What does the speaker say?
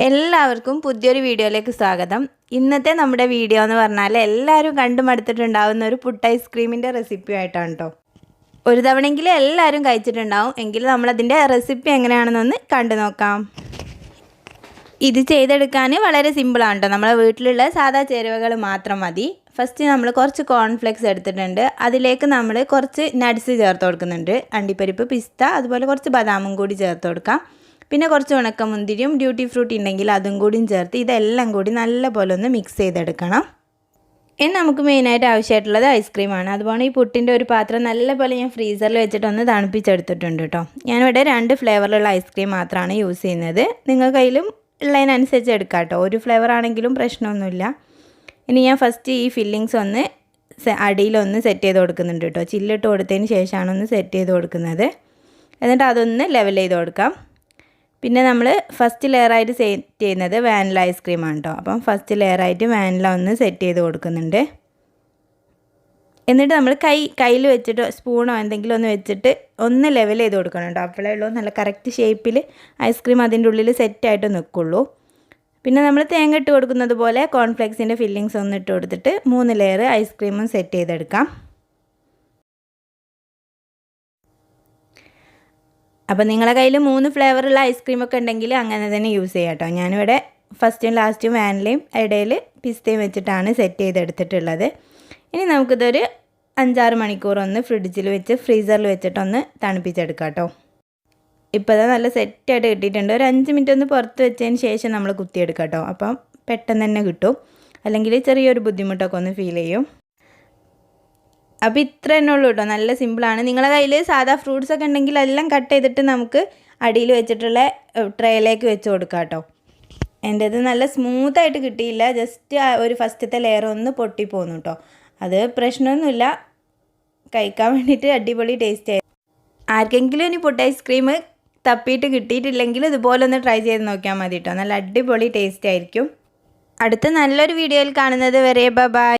എല്ലാവർക്കും പുതിയൊരു വീഡിയോയിലേക്ക് സ്വാഗതം. ഇന്നത്തെ നമ്മുടെ വീഡിയോ എന്ന് പറഞ്ഞാൽ എല്ലാവരും കണ്ടു മടുത്തിട്ടുണ്ടാവുന്ന ഒരു പുട്ട് ഐസ്ക്രീമിൻ്റെ റെസിപ്പി ആയിട്ടാണ് കേട്ടോ. ഒരു തവണയെങ്കിലും എല്ലാവരും കഴിച്ചിട്ടുണ്ടാവും. എങ്കിലും നമ്മളതിൻ്റെ റെസിപ്പി എങ്ങനെയാണെന്നൊന്ന് കണ്ടു നോക്കാം. ഇത് ചെയ്തെടുക്കാൻ വളരെ സിമ്പിളാണ് കേട്ടോ. നമ്മളെ വീട്ടിലുള്ള സാധാ ചേരുവകൾ മാത്രം മതി. ഫസ്റ്റ് നമ്മൾ കുറച്ച് കോൺഫ്ലെക്സ് എടുത്തിട്ടുണ്ട്. അതിലേക്ക് നമ്മൾ കുറച്ച് നട്ട്സ് ചേർത്ത് കൊടുക്കുന്നുണ്ട്. അണ്ടിപ്പരിപ്പ്, പിസ്ത, അതുപോലെ കുറച്ച് ബദാമും കൂടി ചേർത്ത് കൊടുക്കാം. പിന്നെ കുറച്ച് ഉണക്കമുന്തിരിയും ഡ്യൂട്ടി ഫ്രൂട്ടി ഉണ്ടെങ്കിൽ അതും കൂടിയും ചേർത്ത് ഇതെല്ലാം കൂടി നല്ലപോലെ ഒന്ന് മിക്സ് ചെയ്തെടുക്കണം. ഇനി നമുക്ക് മെയിനായിട്ട് ആവശ്യമായിട്ടുള്ളത് ഐസ്ക്രീമാണ്. അതുപോലെ ഈ പുട്ടിൻ്റെ ഒരു പാത്രം നല്ലപോലെ ഞാൻ ഫ്രീസറിൽ വെച്ചിട്ടൊന്ന് തണുപ്പിച്ചെടുത്തിട്ടുണ്ട് കേട്ടോ. ഞാനിവിടെ 2 ഫ്ലേവറിലുള്ള ഐസ്ക്രീം മാത്രമാണ് യൂസ് ചെയ്യുന്നത്. നിങ്ങൾ കയ്യിലും ഉള്ളതിനനുസരിച്ച് എടുക്കാം കേട്ടോ. ഒരു ഫ്ലേവർ ആണെങ്കിലും പ്രശ്നമൊന്നുമില്ല. ഇനി ഞാൻ ഫസ്റ്റ് ഈ ഫില്ലിങ്സ് ഒന്ന് അടിയിലൊന്ന് സെറ്റ് ചെയ്ത് കൊടുക്കുന്നുണ്ട് കേട്ടോ. ചില്ലിട്ട് കൊടുത്തതിന് ശേഷമാണ് ഒന്ന് സെറ്റ് ചെയ്ത് കൊടുക്കുന്നത്. എന്നിട്ട് അതൊന്ന് ലെവൽ ചെയ്ത് കൊടുക്കാം. പിന്നെ നമ്മൾ ഫസ്റ്റ് ലെയറായിട്ട് സെറ്റ് ചെയ്യുന്നത് വാനില ഐസ്ക്രീമാണ് കേട്ടോ. അപ്പം ഫസ്റ്റ് ലെയറായിട്ട് വാനില ഒന്ന് സെറ്റ് ചെയ്ത് കൊടുക്കുന്നുണ്ട്. എന്നിട്ട് നമ്മൾ കയ്യിൽ വെച്ചിട്ട് സ്പൂണോ എന്തെങ്കിലും ഒന്ന് വെച്ചിട്ട് ഒന്ന് ലെവൽ ചെയ്ത് കൊടുക്കണം കേട്ടോ. അപ്പോഴേ ഉള്ളൂ നല്ല കറക്റ്റ് ഷേപ്പിൽ ഐസ്ക്രീം അതിൻ്റെ ഉള്ളിൽ സെറ്റായിട്ട് നിൽക്കുള്ളൂ. പിന്നെ നമ്മൾ തേങ്ങ ഇട്ട് കൊടുക്കുന്നത് പോലെ കോൺഫ്ലെക്സിൻ്റെ ഫില്ലിങ്സ് ഒന്ന് ഇട്ട് കൊടുത്തിട്ട് 3 ലെയർ ഐസ്ക്രീമും സെറ്റ് ചെയ്തെടുക്കാം. അപ്പോൾ നിങ്ങളുടെ കയ്യിൽ 3 ഫ്ലേവറുള്ള ഐസ്ക്രീമൊക്കെ ഉണ്ടെങ്കിൽ അങ്ങനെ തന്നെ യൂസ് ചെയ്യാം കേട്ടോ. ഞാനിവിടെ ഫസ്റ്റും ലാസ്റ്റും വാനിലയും ഇടയിൽ പിസ്തയും വെച്ചിട്ടാണ് സെറ്റ് ചെയ്തെടുത്തിട്ടുള്ളത്. ഇനി നമുക്കിതൊരു 5-6 മണിക്കൂർ ഒന്ന് ഫ്രിഡ്ജിൽ വെച്ച് ഫ്രീസറിൽ വെച്ചിട്ടൊന്ന് തണുപ്പിച്ചെടുക്കാം കേട്ടോ. ഇപ്പോൾ അത് നല്ല സെറ്റായിട്ട് കിട്ടിയിട്ടുണ്ട്. ഒരു 5 മിനിറ്റ് ഒന്ന് പുറത്ത് വെച്ചതിന് ശേഷം നമ്മൾ കുത്തിയെടുക്കാം കേട്ടോ. അപ്പം പെട്ടെന്ന് തന്നെ കിട്ടും. അല്ലെങ്കിൽ ചെറിയൊരു ബുദ്ധിമുട്ടൊക്കെ ഒന്ന് ഫീൽ ചെയ്യും. അപ്പോൾ ഇത്ര തന്നെ ഉള്ളൂ കേട്ടോ. നല്ല സിമ്പിളാണ്. നിങ്ങളുടെ കയ്യിൽ സാധാ ഫ്രൂട്ട്സ് ഒക്കെ ഉണ്ടെങ്കിൽ എല്ലാം കട്ട് ചെയ്തിട്ട് നമുക്ക് അടിയിൽ വെച്ചിട്ടുള്ള ട്രേയിലേക്ക് വെച്ച് കൊടുക്കാം കേട്ടോ. എൻ്റേത് നല്ല സ്മൂത്തായിട്ട് കിട്ടിയില്ല. ജസ്റ്റ് ഒരു ഫസ്റ്റത്തെ ലെയർ ഒന്ന് പൊട്ടിപ്പോന്നു കേട്ടോ. അത് പ്രശ്നമൊന്നുമില്ല. കഴിക്കാൻ വേണ്ടിയിട്ട് അടിപൊളി ടേസ്റ്റ് ആയി. ആർക്കെങ്കിലും ഇനി പുട്ട് ഐസ്ക്രീം തപ്പിയിട്ട് കിട്ടിയിട്ടില്ലെങ്കിൽ ഇതുപോലെ ഒന്ന് ട്രൈ ചെയ്ത് നോക്കിയാൽ മതി കേട്ടോ. നല്ല അടിപൊളി ടേസ്റ്റ് ആയിരിക്കും. അടുത്ത നല്ലൊരു വീഡിയോയിൽ കാണുന്നത് വരെ ബൈ.